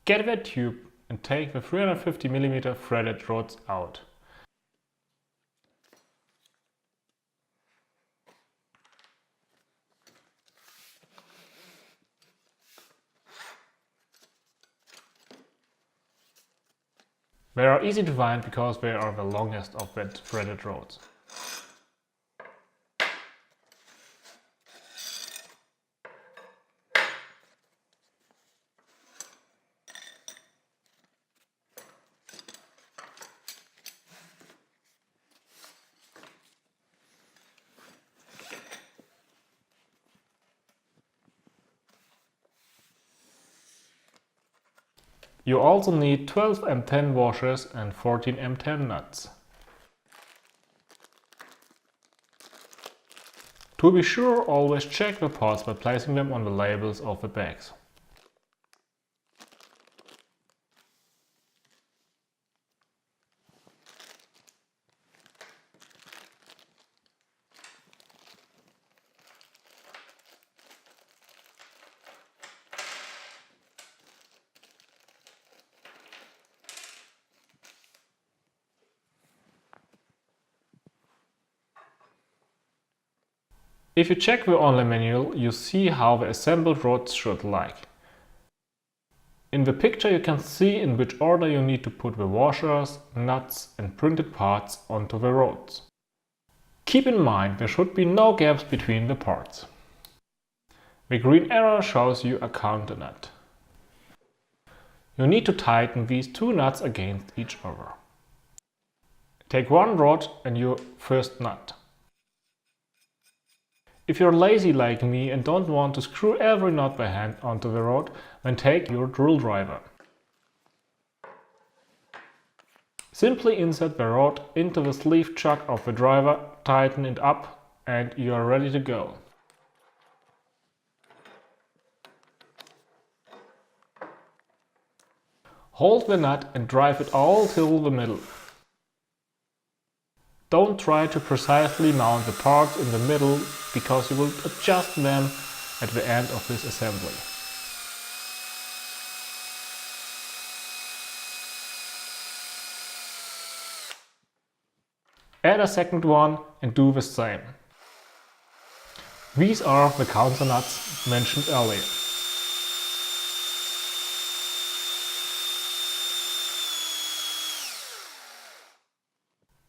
Get that tube and take the 350mm threaded rods out. They are easy to find because they are the longest of the threaded rods. You also need 12 M10 washers and 14 M10 nuts. To be sure, always check the parts by placing them on the labels of the bags. If you check the online manual, you see how the assembled rods should look. In the picture you can see in which order you need to put the washers, nuts and printed parts onto the rods. Keep in mind there should be no gaps between the parts. The green arrow shows you a counter nut. You need to tighten these two nuts against each other. Take one rod and your first nut. If you're lazy like me and don't want to screw every nut by hand onto the rod, then take your drill driver. Simply insert the rod into the sleeve chuck of the driver, tighten it up and you are ready to go. Hold the nut and drive it all till the middle. Don't try to precisely mount the parts in the middle because you will adjust them at the end of this assembly. Add a second one and do the same. These are the counter nuts mentioned earlier.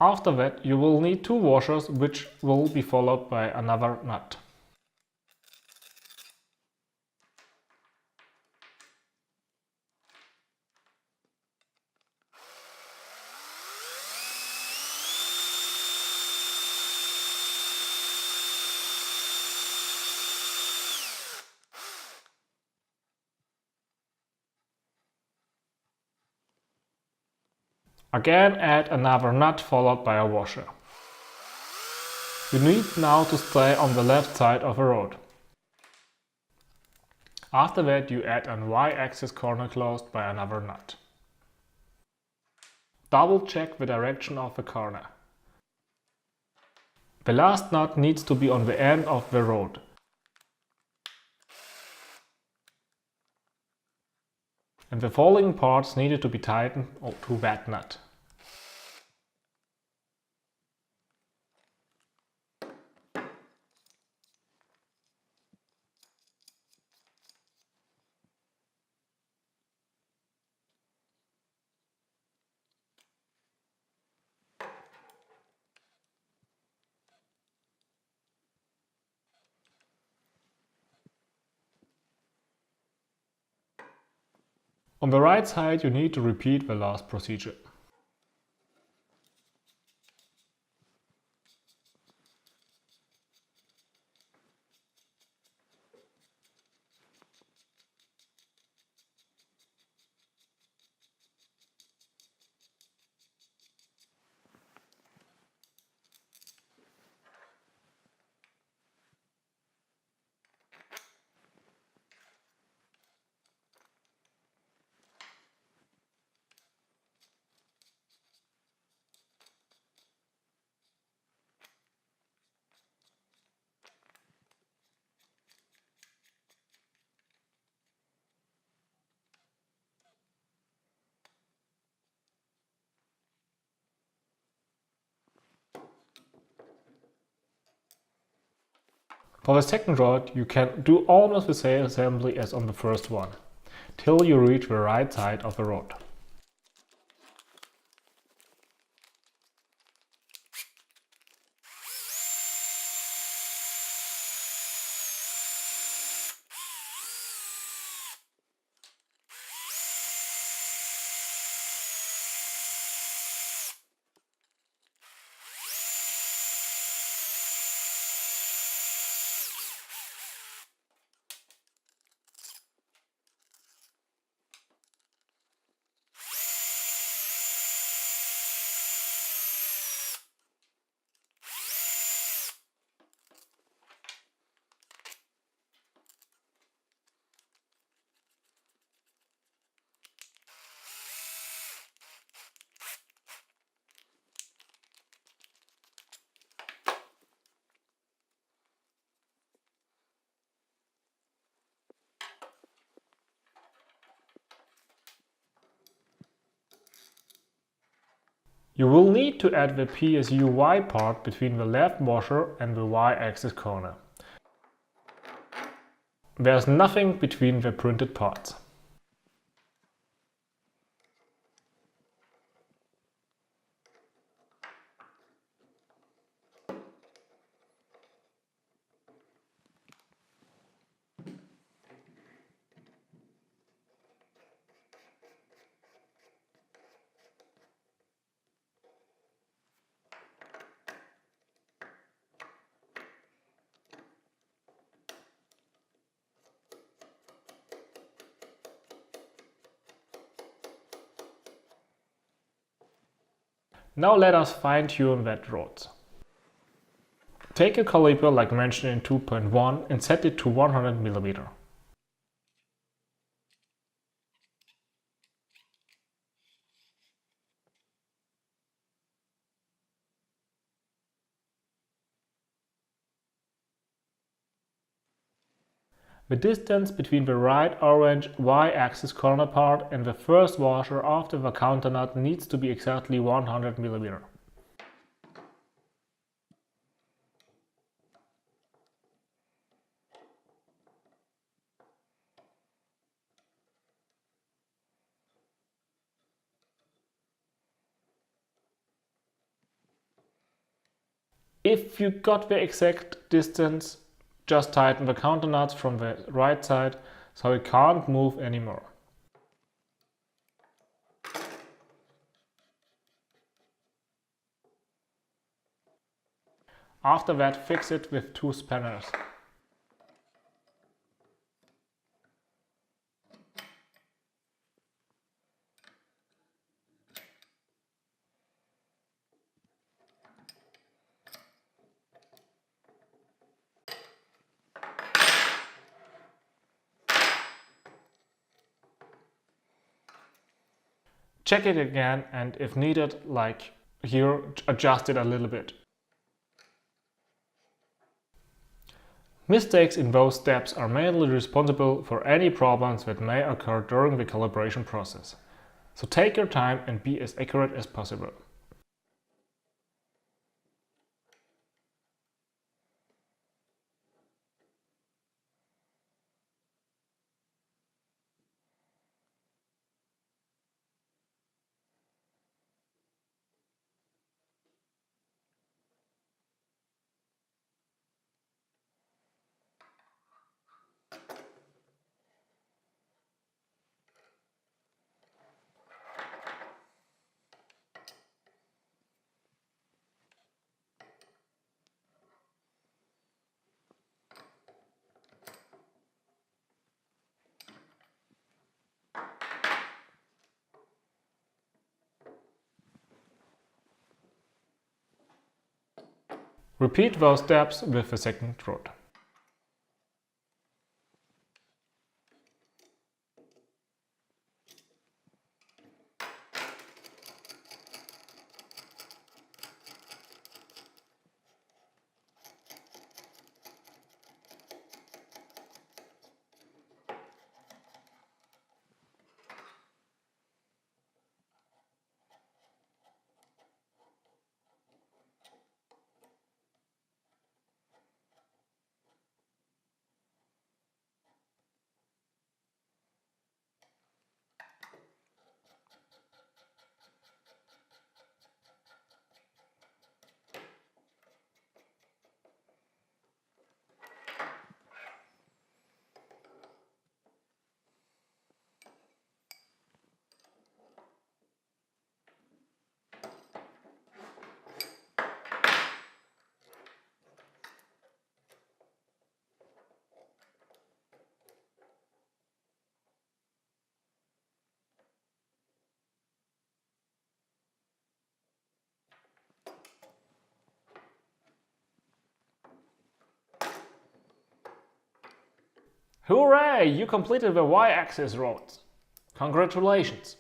After that you will need two washers, which will be followed by another nut. Again add another nut followed by a washer. You need now to stay on the left side of the rod. After that you add an Y-axis corner closed by another nut. Double check the direction of the corner. The last nut needs to be on the end of the rod. And the following parts needed to be tightened to that nut. On the right side you need to repeat the last procedure. For the second rod, you can do almost the same assembly as on the first one, till you reach the right side of the rod. You will need to add the PSU-Y part between the left washer and the Y-axis corner. There's nothing between the printed parts. Now let us fine-tune that rod. Take a caliper like mentioned in 2.1 and set it to 100 mm. The distance between the right orange Y-axis corner part and the first washer after the counter nut needs to be exactly 100 mm. If you got the exact distance, just tighten the counter nuts from the right side so it can't move anymore. After that, fix it with 2 spanners. Check it again and if needed, like here, adjust it a little bit. Mistakes in both steps are mainly responsible for any problems that may occur during the calibration process. So take your time and be as accurate as possible. Repeat those steps with the second rod. Hooray! You completed the Y-axis roads. Congratulations!